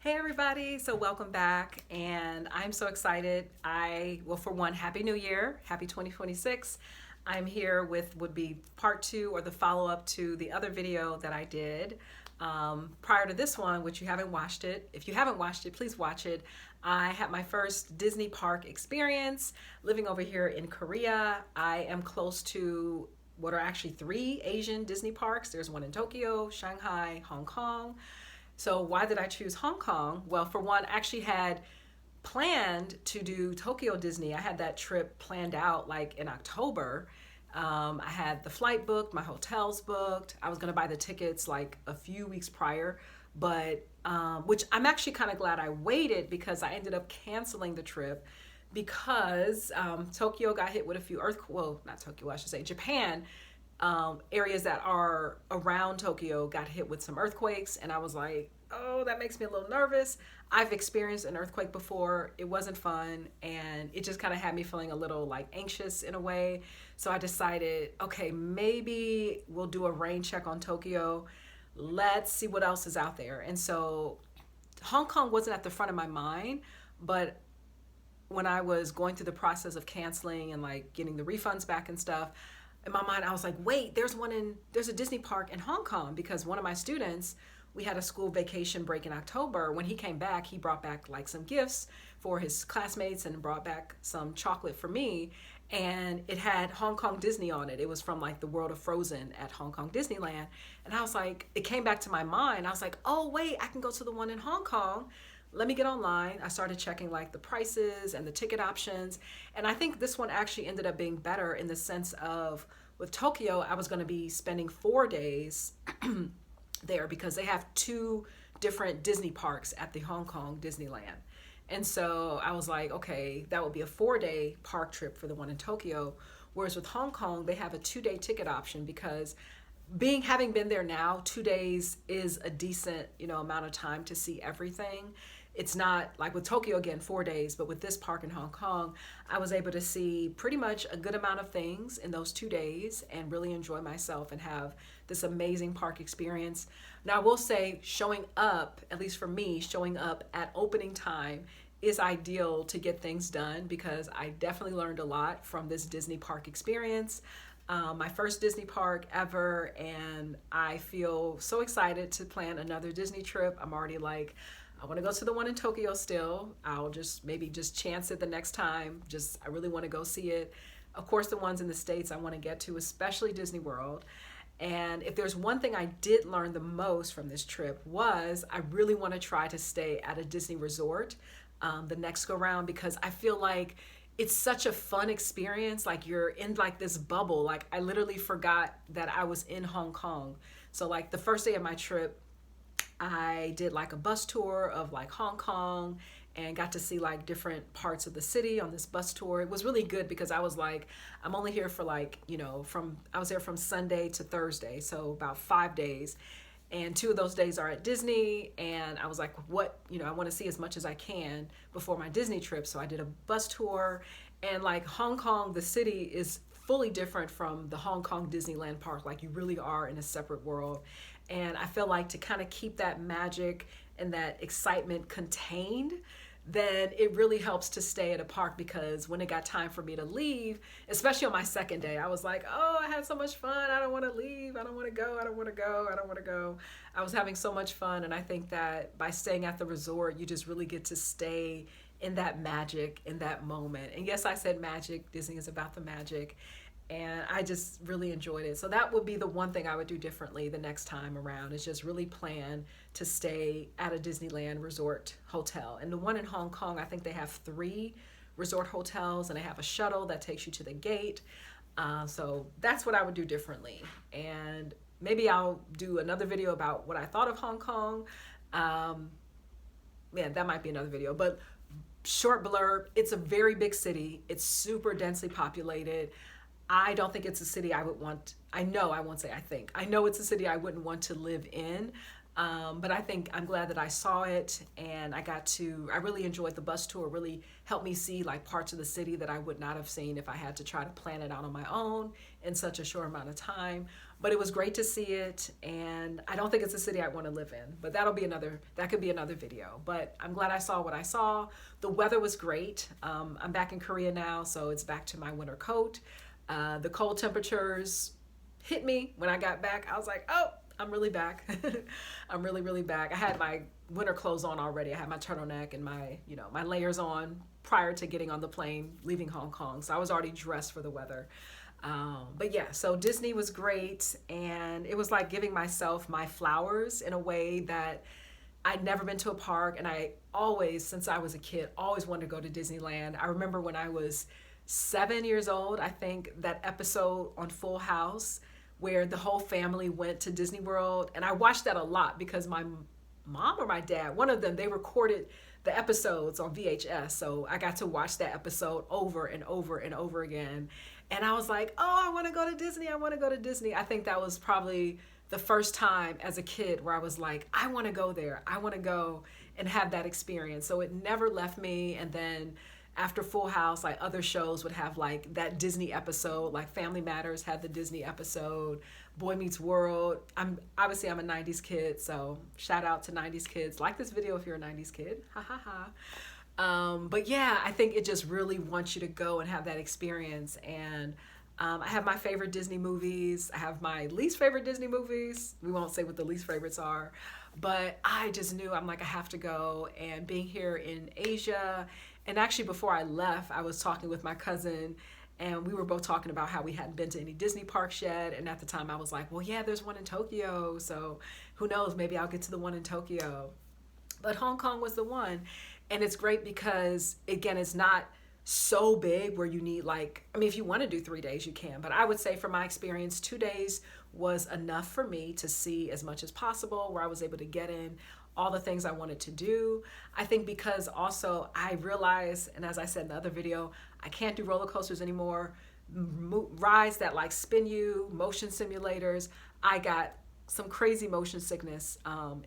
Hey everybody, so welcome back and I'm so excited. For one, Happy New Year, Happy 2026. I'm here with would be part two or the follow-up to the other video that I did prior to this one, which you haven't watched it. If you haven't watched it, please watch it. I had my first Disney park experience living over here in Korea. I am close to what are actually three Asian Disney parks. There's one in Tokyo, Shanghai, Hong Kong. So why did I choose Hong Kong? Well, for one, I actually had planned to do Tokyo Disney. I had that trip planned out like in October. I had the flight booked, my hotels booked. I was going to buy the tickets like a few weeks prior, but which I'm actually kind of glad I waited because I ended up canceling the trip because Tokyo got hit with a few earthquakes. Well, not Tokyo, I should say Japan. Areas that are around Tokyo got hit with some earthquakes, and I was like, oh, that makes me a little nervous. I've experienced an earthquake before. It wasn't fun, and it just kind of had me feeling a little like anxious in a way. So I decided, okay, maybe we'll do a rain check on Tokyo. Let's see what else is out there. And so Hong Kong wasn't at the front of my mind, but when I was going through the process of canceling and like getting the refunds back and stuff, in my mind I was like, wait, there's a Disney park in Hong Kong, because one of my students, we had a school vacation break in October. When he came back, he brought back like some gifts for his classmates and brought back some chocolate for me, and it had Hong Kong Disney on it. It was from like the world of Frozen at Hong Kong Disneyland. And I was like, it came back to my mind. I was like, oh wait, I can go to the one in Hong Kong. Let me get online. I started checking like the prices and the ticket options. And I think this one actually ended up being better in the sense of, with Tokyo, I was going to be spending 4 days there because they have two different Disney parks at the Hong Kong Disneyland. And so I was like, okay, that would be a 4-day park trip for the one in Tokyo. Whereas with Hong Kong, they have a 2-day ticket option because having been there now, 2 days is a decent, amount of time to see everything. It's not like with Tokyo, again, 4 days, but with this park in Hong Kong, I was able to see pretty much a good amount of things in those 2 days and really enjoy myself and have this amazing park experience. Now, I will say showing up, at least for me, showing up at opening time is ideal to get things done because I definitely learned a lot from this Disney park experience. My first Disney park ever, and I feel so excited to plan another Disney trip. I'm already like, I want to go to the one in Tokyo still. I'll just maybe just chance it the next time. I really want to go see it. Of course, the ones in the States I want to get to, especially Disney World. And if there's one thing I did learn the most from this trip was I really want to try to stay at a Disney resort the next go round, because I feel like it's such a fun experience. Like you're in like this bubble. Like I literally forgot that I was in Hong Kong. So like the first day of my trip, I did like a bus tour of like Hong Kong and got to see like different parts of the city on this bus tour. It was really good because I was like, I'm only here for like, I was there from Sunday to Thursday, so about 5 days. And 2 of those days are at Disney, and I was like, I want to see as much as I can before my Disney trip. So I did a bus tour, and like Hong Kong, the city is fully different from the Hong Kong Disneyland park. Like you really are in a separate world. And I feel like to kind of keep that magic and that excitement contained, then it really helps to stay at a park, because when it got time for me to leave, especially on my second day, I was like, oh, I had so much fun. I don't want to leave. I don't want to go. I don't want to go. I don't want to go. I was having so much fun. And I think that by staying at the resort, you just really get to stay in that magic, in that moment. And yes, I said magic. Disney is about the magic. And I just really enjoyed it. So that would be the one thing I would do differently the next time around, is just really plan to stay at a Disneyland resort hotel. And the one in Hong Kong, I think they have 3 resort hotels, and they have a shuttle that takes you to the gate. So that's what I would do differently. And maybe I'll do another video about what I thought of Hong Kong. That might be another video. But short blurb, it's a very big city. It's super densely populated. I don't think it's a city I would want. I know, I won't say I think. I know it's a city I wouldn't want to live in. But I think I'm glad that I saw it, and I really enjoyed the bus tour. It really helped me see like parts of the city that I would not have seen if I had to try to plan it out on my own in such a short amount of time. But it was great to see it, and I don't think it's a city I want to live in, but that could be another video. But I'm glad I saw what I saw. The weather was great. I'm back in Korea now, so it's back to my winter coat. The cold temperatures hit me when I got back. I was like, oh, I'm really back. I'm really, really back. I had my winter clothes on already. I had my turtleneck and my layers on prior to getting on the plane, leaving Hong Kong. So I was already dressed for the weather. But yeah, so Disney was great, and it was like giving myself my flowers in a way that I'd never been to a park, and I always, since I was a kid, always wanted to go to Disneyland. I remember when I was 7 years old, I think that episode on Full House where the whole family went to Disney World, and I watched that a lot because my mom or my dad, one of them, they recorded the episodes on VHS, so I got to watch that episode over and over and over again. And I was like, oh, I want to go to Disney. I want to go to Disney. I think that was probably the first time as a kid where I was like, I want to go there. I want to go and have that experience. So it never left me. And then after Full House, like other shows would have like that Disney episode, like Family Matters had the Disney episode, Boy Meets World. I'm a 90s kid, so shout out to 90s kids. Like this video if you're a 90s kid. Ha ha ha. But yeah, I think it just really wants you to go and have that experience. And I have my favorite Disney movies. I have my least favorite Disney movies. We won't say what the least favorites are, but I just knew, I'm like, I have to go. And being here in Asia, and actually before I left, I was talking with my cousin, and we were both talking about how we hadn't been to any Disney parks yet. And at the time I was like, well, yeah, there's one in Tokyo. So who knows, maybe I'll get to the one in Tokyo. But Hong Kong was the one. And it's great because, again, it's not so big where you need if you want to do 3 days, you can. But I would say from my experience, 2 days was enough for me to see as much as possible, where I was able to get in all the things I wanted to do. I think because also I realized, and as I said in the other video, I can't do roller coasters anymore. Rides that like spin you, motion simulators. I got some crazy motion sickness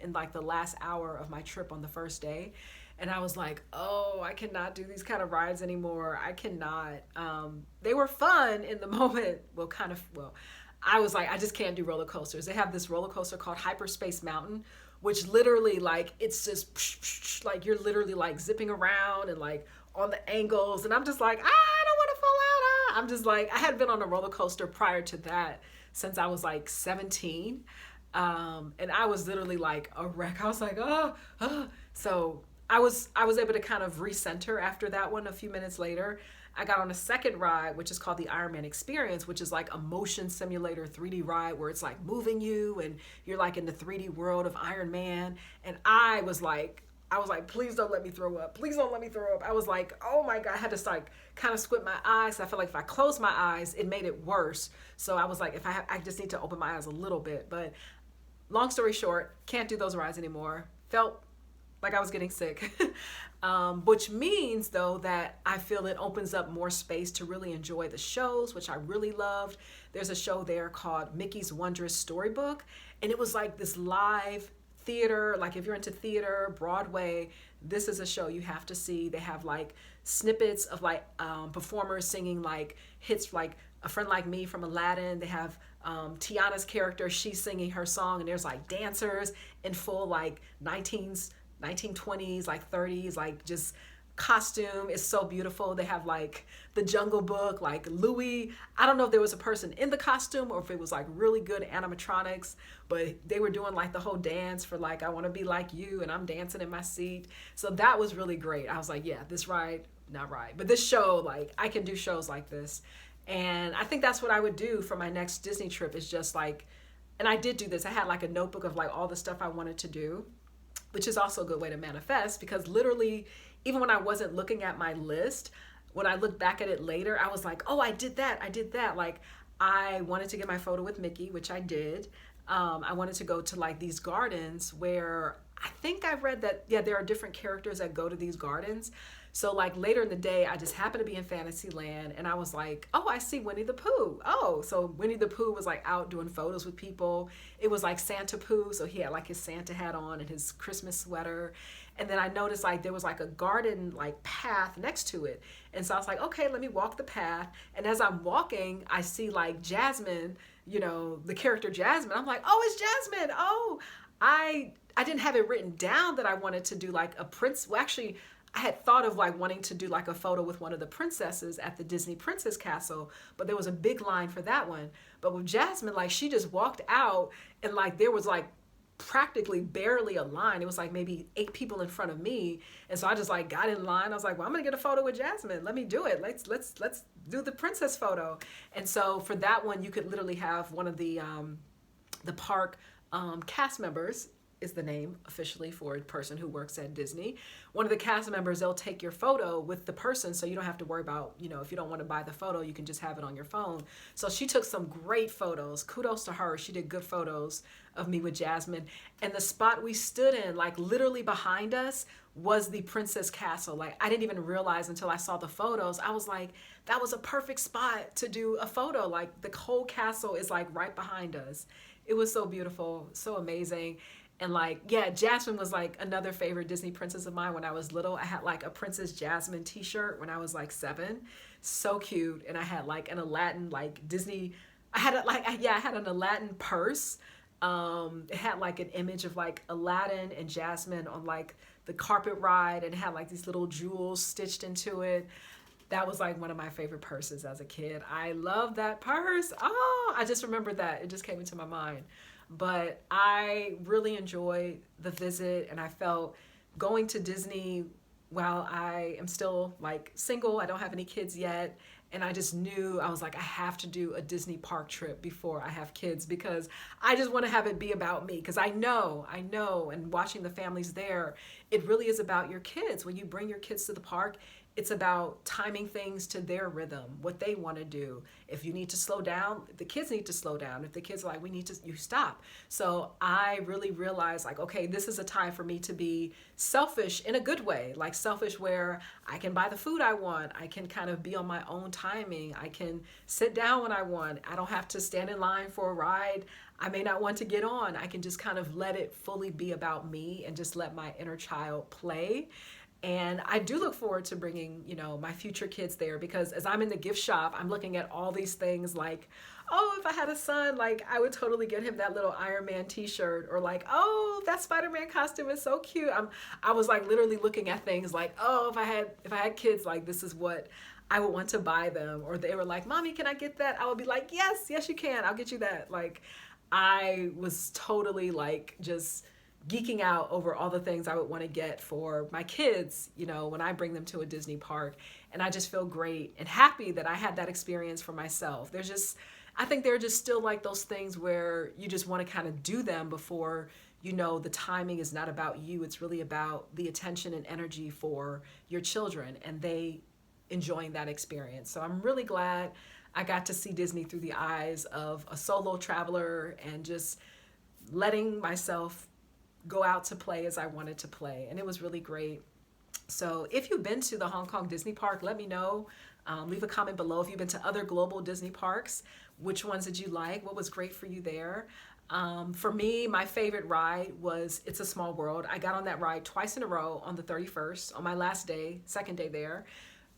in like the last hour of my trip on the first day. And I was like, oh, I cannot do these kind of rides anymore. I cannot. They were fun in the moment. I was like, I just can't do roller coasters. They have this roller coaster called Hyperspace Mountain, which literally like, it's just like, you're literally like zipping around and like on the angles. And I'm just like, I don't want to fall out. I'm just like, I had been on a roller coaster prior to that since I was like 17. And I was literally like a wreck. I was like, So I was able to kind of recenter after that one. A few minutes later, I got on a second ride, which is called the Iron Man Experience, which is like a motion simulator 3D ride where it's like moving you and you're like in the 3D world of Iron Man. And I was like, please don't let me throw up. Please don't let me throw up. I was like, oh my God, I had to like kind of squint my eyes. I felt like if I closed my eyes, it made it worse. So I was like, I just need to open my eyes a little bit. But long story short, can't do those rides anymore. Felt like I was getting sick, which means though that I feel it opens up more space to really enjoy the shows, which I really loved. There's a show there called Mickey's Wondrous Storybook, and it was like this live theater. Like if you're into theater, Broadway, this is a show you have to see. They have like snippets of like performers singing like hits like A Friend Like Me from Aladdin. They have Tiana's character, she's singing her song, and there's like dancers in full like 1920s, like 30s, like just costume. Is so beautiful. They have like the Jungle Book, like Louis. I don't know if there was a person in the costume or if it was like really good animatronics, but they were doing like the whole dance for like, I want to be like you, and I'm dancing in my seat. So that was really great. I was like, yeah, this ride, not ride, but this show, like I can do shows like this. And I think that's what I would do for my next Disney trip, is just like, and I did do this. I had like a notebook of like all the stuff I wanted to do, which is also a good way to manifest, because literally, even when I wasn't looking at my list, when I look back at it later, I was like, oh, I did that. Like I wanted to get my photo with Mickey, which I did. I wanted to go to like these gardens where I think I read that, yeah, there are different characters that go to these gardens. So like later in the day, I just happened to be in Fantasyland and I was like, oh, I see Winnie the Pooh. Oh, so Winnie the Pooh was like out doing photos with people. It was like Santa Pooh. So he had like his Santa hat on and his Christmas sweater. And then I noticed like there was like a garden like path next to it. And so I was like, okay, let me walk the path. And as I'm walking, I see like Jasmine, you know, the character Jasmine. I'm like, oh, it's Jasmine. Oh, I didn't have it written down that I wanted to do like a prince. Well, actually, I had thought of like wanting to do like a photo with one of the princesses at the Disney Princess Castle, but there was a big line for that one. But with Jasmine, like she just walked out and like there was like practically barely a line. It was like maybe 8 people in front of me. And so I just like got in line. I was like, well, I'm gonna get a photo with Jasmine. Let me do it. Let's do the princess photo. And so for that one, you could literally have one of the park cast members is the name officially for a person who works at Disney. One of the cast members, they'll take your photo with the person so you don't have to worry about, you know, if you don't want to buy the photo, you can just have it on your phone. So she took some great photos. Kudos to her. She did good photos of me with Jasmine. And the spot we stood in, like literally behind us, was the Princess Castle. Like I didn't even realize until I saw the photos. I was like, that was a perfect spot to do a photo. Like the whole castle is like right behind us. It was so beautiful, so amazing. And like, yeah, Jasmine was like another favorite Disney princess of mine when I was little. I had like a Princess Jasmine t-shirt when I was like 7. So cute. And I had like an Aladdin, like Disney, I had an Aladdin purse. It had like an image of like Aladdin and Jasmine on like the carpet ride and it had like these little jewels stitched into it. That was like one of my favorite purses as a kid. I love that purse. Oh, I just remembered that. It just came into my mind. But I really enjoyed the visit and I felt going to Disney while I am still like single, I don't have any kids yet. And I just knew, I was like, I have to do a Disney park trip before I have kids because I just want to have it be about me. Because I know, and watching the families there, it really is about your kids. When you bring your kids to the park, it's about timing things to their rhythm, what they want to do. If you need to slow down, the kids need to slow down. If the kids are like, you stop. So I really realized like, okay, this is a time for me to be selfish in a good way, like selfish where I can buy the food I want. I can kind of be on my own timing. I can sit down when I want. I don't have to stand in line for a ride I may not want to get on. I can just kind of let it fully be about me and just let my inner child play. And I do look forward to bringing, you know, my future kids there because as I'm in the gift shop, I'm looking at all these things like, oh, if I had a son, like I would totally get him that little Iron Man t-shirt or like, oh, that Spider-Man costume is so cute. I was like literally looking at things like, oh, if I had kids, like this is what I would want to buy them. Or they were like, Mommy, can I get that? I would be like, yes, you can. I'll get you that. Like I was totally like just geeking out over all the things I would want to get for my kids, you know, when I bring them to a Disney park. And I just feel great and happy that I had that experience for myself. I think there are just still like those things where you just want to kind of do them before, you know, the timing is not about you. It's really about the attention and energy for your children and they enjoying that experience. So I'm really glad I got to see Disney through the eyes of a solo traveler and just letting myself go out to play as I wanted to play. And it was really great. So if you've been to the Hong Kong Disney Park, let me know. Leave a comment below if you've been to other global Disney parks. Which ones did you like? What was great for you there? For me, my favorite ride was It's a Small World. I got on that ride twice in a row on the 31st, on my last day, second day there.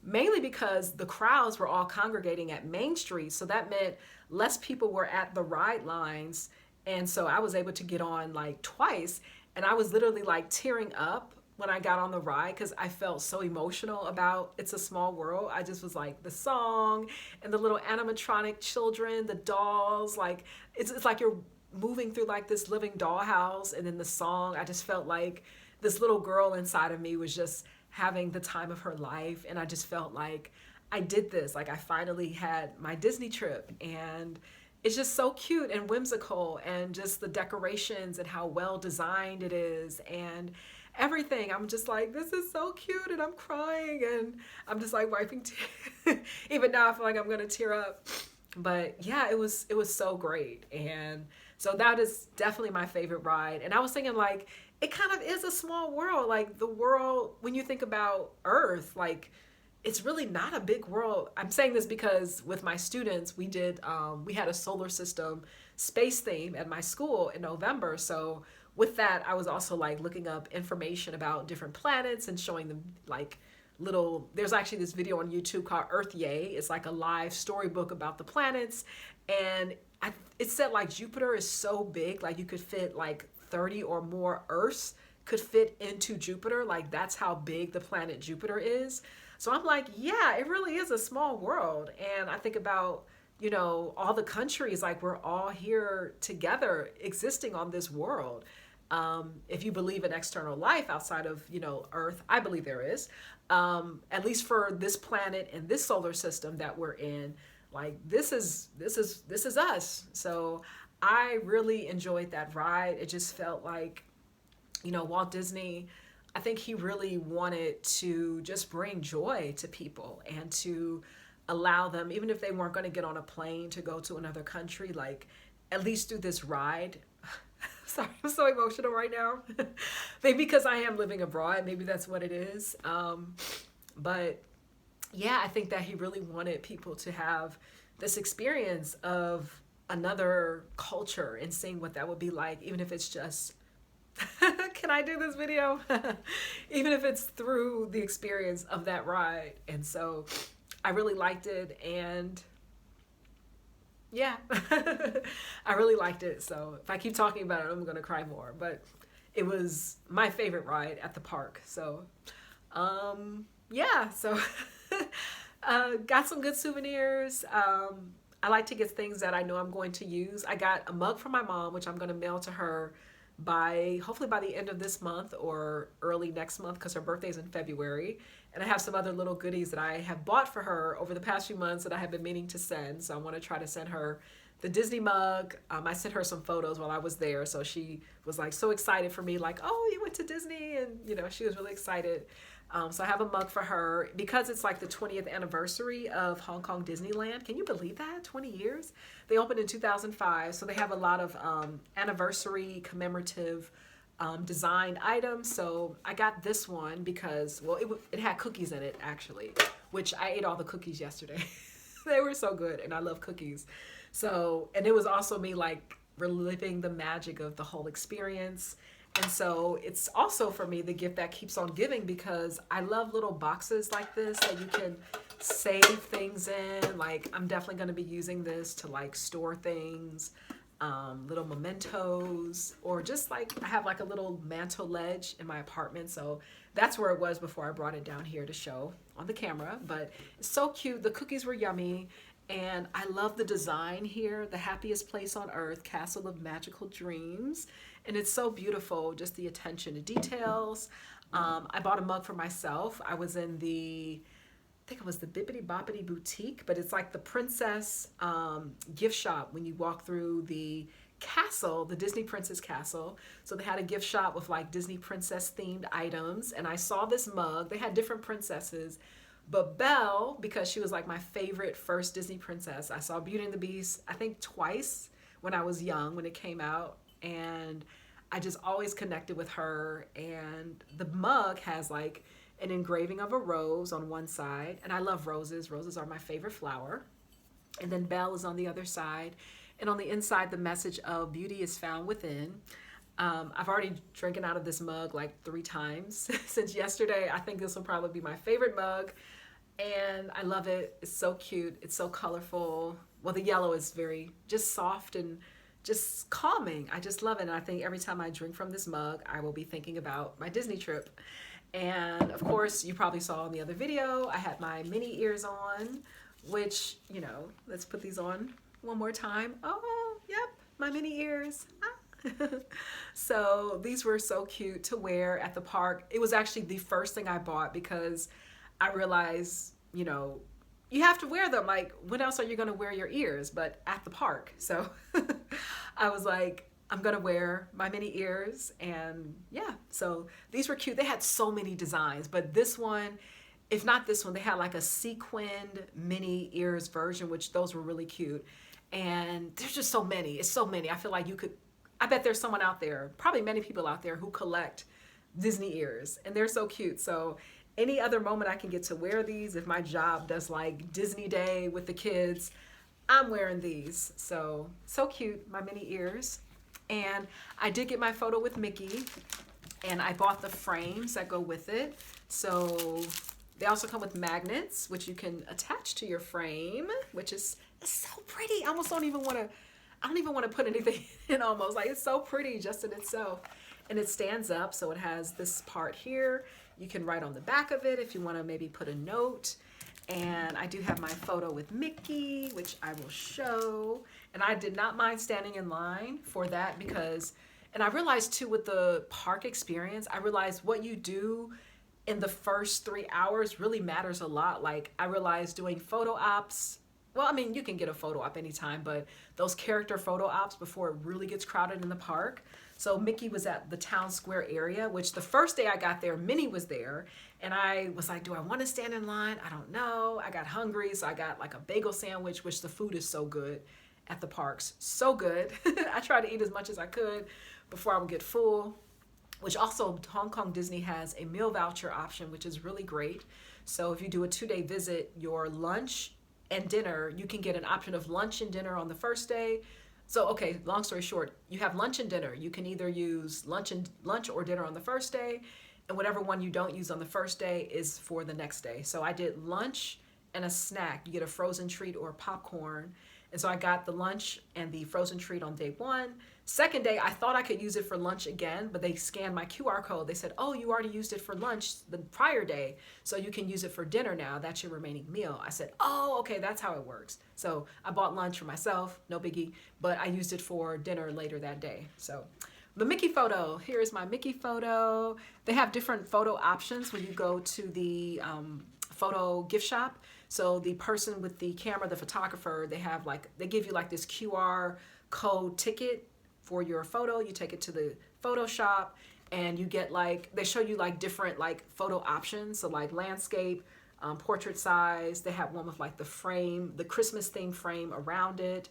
Mainly because the crowds were all congregating at Main Street. So that meant less people were at the ride lines. And so I was able to get on like twice and I was literally like tearing up when I got on the ride because I felt so emotional about It's a Small World. I just was like the song and the little animatronic children, the dolls, like it's like you're moving through like this living dollhouse and then the song, I just felt like this little girl inside of me was just having the time of her life and I just felt like I did this, like I finally had my Disney trip and it's just so cute and whimsical and just the decorations and how well designed it is and everything. I'm just like, this is so cute and I'm crying and I'm just like wiping tears. Even now I feel like I'm gonna tear up. But yeah, it was so great. And so that is definitely my favorite ride. And I was thinking like, it kind of is a small world. Like the world, when you think about Earth, like it's really not a big world. I'm saying this because with my students, we had a solar system space theme at my school in November. So with that, I was also like looking up information about different planets and showing them like there's actually this video on YouTube called Earth Yay. It's like a live storybook about the planets. And it said like Jupiter is so big, like you could fit like 30 or more Earths could fit into Jupiter. Like that's how big the planet Jupiter is. So I'm like, yeah, it really is a small world. And I think about, all the countries, like we're all here together existing on this world. If you believe in external life outside of, Earth, I believe there is, at least for this planet and this solar system that we're in, like this is us. So I really enjoyed that ride. It just felt like, Walt Disney, I think he really wanted to just bring joy to people and to allow them, even if they weren't going to get on a plane to go to another country, like at least do this ride. Sorry, I'm so emotional right now. Maybe because I am living abroad, maybe that's what it is. But yeah, I think that he really wanted people to have this experience of another culture and seeing what that would be like, even if it's just, can I do this video? Even if it's through the experience of that ride. And so I really liked it. And yeah, I really liked it. So if I keep talking about it, I'm going to cry more. But it was my favorite ride at the park. So yeah, so got some good souvenirs. I like to get things that I know I'm going to use. I got a mug from my mom, which I'm going to mail to her hopefully by the end of this month or early next month, because her birthday's in February. And I have some other little goodies that I have bought for her over the past few months that I have been meaning to send. So I want to try to send her the Disney mug. I sent her some photos while I was there. So she was like so excited for me, like, oh, you went to Disney. And, she was really excited. So I have a mug for her because it's like the 20th anniversary of Hong Kong Disneyland. Can you believe that? 20 years? They opened in 2005. So they have a lot of anniversary commemorative designed items. So I got this one because, well, it had cookies in it actually, which I ate all the cookies yesterday. They were so good and I love cookies. So, and it was also me like reliving the magic of the whole experience. And so it's also for me the gift that keeps on giving, because I love little boxes like this that you can save things in. Like I'm definitely going to be using this to like store things, little mementos, or just like I have like a little mantle ledge in my apartment. So that's where it was before I brought it down here to show on the camera. But it's so cute. The cookies were yummy. And I love the design here, the happiest place on earth, castle of magical dreams. And it's so beautiful, just the attention to details. I bought a mug for myself. I was in I think it was the Bibbidi Bobbidi Boutique, but it's like the princess gift shop when you walk through the castle, the Disney Princess Castle. So they had a gift shop with like Disney princess themed items. And I saw this mug. They had different princesses. But Belle, because she was like my favorite first Disney princess, I saw Beauty and the Beast, I think twice when I was young, when it came out. And I just always connected with her. And the mug has like an engraving of a rose on one side. And I love roses. Roses are my favorite flower. And then Belle is on the other side. And on the inside, the message of beauty is found within. I've already drinking out of this mug like 3 times since yesterday. I think this will probably be my favorite mug. And I love it. It's so cute. It's so colorful. Well, the yellow is very just soft and just calming. I just love it. And I think every time I drink from this mug, I will be thinking about my Disney trip. And of course, you probably saw in the other video, I had my mini ears on, which, let's put these on one more time. Oh, yep, my mini ears. So these were so cute to wear at the park. It was actually the first thing I bought because I realized, you have to wear them. Like, when else are you going to wear your ears but at the park? So I was like, I'm going to wear my mini ears. And yeah, so these were cute. They had so many designs, but this one, if not this one, they had like a sequined mini ears version, which those were really cute. And there's just so many. It's so many. I feel like you could I bet there's someone out there, probably many people out there who collect Disney ears, and they're so cute. So any other moment I can get to wear these, if my job does like Disney Day with the kids, I'm wearing these. So, so cute, my mini ears. And I did get my photo with Mickey, and I bought the frames that go with it. So they also come with magnets, which you can attach to your frame, which is so pretty. I almost don't even want to, I don't even want to put anything in almost. Like, it's so pretty just in itself. And it stands up, so it has this part here. You can write on the back of it if you want to maybe put a note. And I do have my photo with Mickey, which I will show. And I did not mind standing in line for that because, and I realized too with the park experience, I realized what you do in the first 3 hours really matters a lot. Like, I realized doing photo ops, well, I mean, you can get a photo op anytime, but those character photo ops before it really gets crowded in the park. So Mickey was at the town square area, which the first day I got there, Minnie was there. And I was like, do I want to stand in line? I don't know. I got hungry, so I got like a bagel sandwich, which the food is so good at the parks. So good. I tried to eat as much as I could before I would get full, which also Hong Kong Disney has a meal voucher option, which is really great. So if you do a 2-day visit, your lunch and dinner, you can get an option of lunch and dinner on the first day. So, okay, long story short, you have lunch and dinner. You can either use lunch or dinner on the first day, and whatever one you don't use on the first day is for the next day. So I did lunch and a snack. You get a frozen treat or popcorn. And so I got the lunch and the frozen treat on day 1. Second day, I thought I could use it for lunch again, but they scanned my QR code. They said, oh, you already used it for lunch the prior day, so you can use it for dinner now. That's your remaining meal. I said, oh, okay, that's how it works. So I bought lunch for myself, no biggie, but I used it for dinner later that day. So the Mickey photo, here is my Mickey photo. They have different photo options when you go to the photo gift shop. So the person with the camera, the photographer, they give you like this QR code ticket for your photo. You take it to the photo shop and you get they show you like different photo options. So like landscape, portrait size. They have one with like the frame, the Christmas themed frame around it.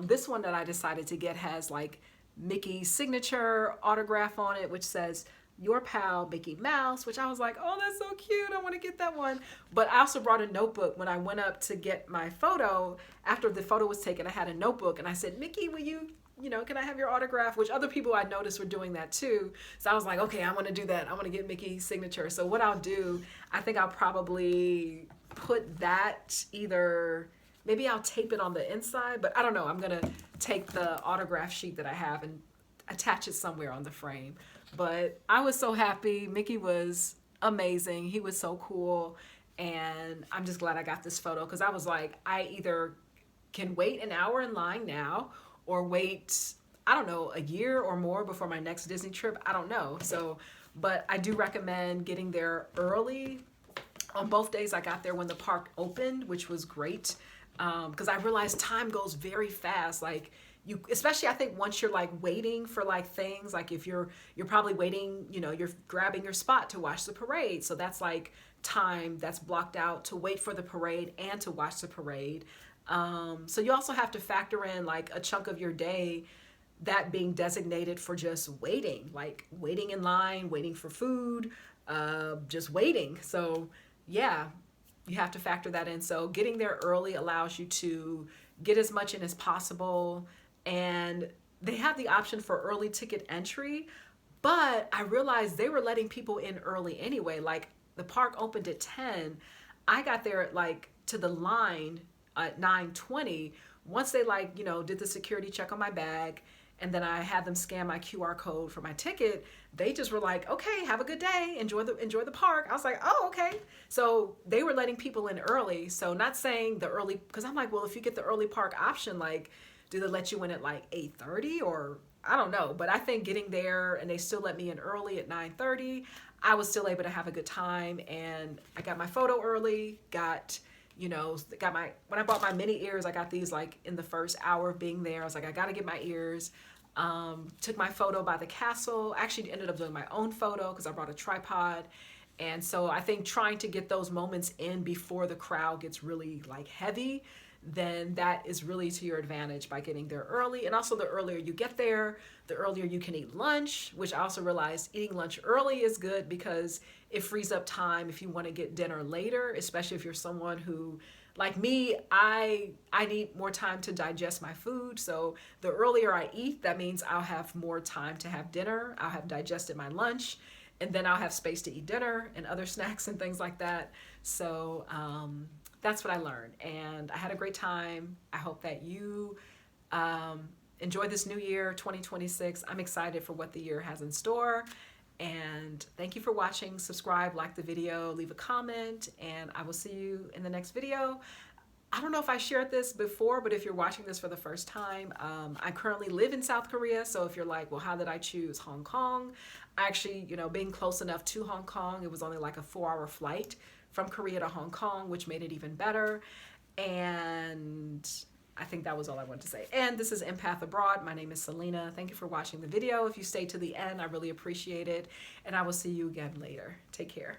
This one that I decided to get has like Mickey's signature autograph on it, which says, your pal Mickey Mouse, which I was like, oh, that's so cute. I want to get that one. But I also brought a notebook when I went up to get my photo. After the photo was taken, I had a notebook and I said, Mickey, will you, can I have your autograph? Which other people I noticed were doing that too. So I was like, okay, I want to do that. I want to get Mickey's signature. So what I'll do, I think I'll probably put that maybe I'll tape it on the inside, but I don't know. I'm going to take the autograph sheet that I have and attach it somewhere on the frame. But I was so happy. Mickey was amazing. He was so cool. And I'm just glad I got this photo because I was like, I either can wait an hour in line now or wait, I don't know, a year or more before my next Disney trip. I don't know. So, but I do recommend getting there early. On both days, I got there when the park opened, which was great because I realized time goes very fast. Especially I think once you're waiting for things, if you're probably waiting, you're grabbing your spot to watch the parade. So that's time that's blocked out to wait for the parade and to watch the parade. So you also have to factor in a chunk of your day that being designated for just waiting, waiting in line, waiting for food, just waiting. So yeah, you have to factor that in. So getting there early allows you to get as much in as possible. And they have the option for early ticket entry, but I realized they were letting people in early anyway. The park opened at 10. I got there at to the line at 9:20. Once they did the security check on my bag, and then I had them scan my QR code for my ticket, they just were like, okay, have a good day. Enjoy the park. I was like, oh, okay. So they were letting people in early. So not saying the early, because I'm like, well, if you get the early park option, do they let you in at 8:30 or I don't know, but I think getting there and they still let me in early at 9:30, I was still able to have a good time. And I got my photo early, when I bought my mini ears, I got these in the first hour of being there. I was like, I got to get my ears. Took my photo by the castle. Actually ended up doing my own photo because I brought a tripod. And so I think trying to get those moments in before the crowd gets really heavy, then that is really to your advantage by getting there early. And also, the earlier you get there, the earlier you can eat lunch, which I also realized eating lunch early is good because it frees up time if you want to get dinner later, especially if you're someone who, like me, I need more time to digest my food. So the earlier I eat, that means I'll have more time to have dinner. I'll have digested my lunch, and then I'll have space to eat dinner and other snacks and things like that. So that's what I learned, and I had a great time. I hope that you enjoy this new year, 2026. I'm excited for what the year has in store. And thank you for watching. Subscribe, like the video, leave a comment, and I will see you in the next video. I don't know if I shared this before, but if you're watching this for the first time, I currently live in South Korea. So if you're like, well, how did I choose Hong Kong? Actually, being close enough to Hong Kong, it was only like a 4-hour flight from Korea to Hong Kong, which made it even better. And I think that was all I wanted to say. And this is Empath Abroad. My name is Selena. Thank you for watching the video. If you stayed to the end, I really appreciate it. And I will see you again later. Take care.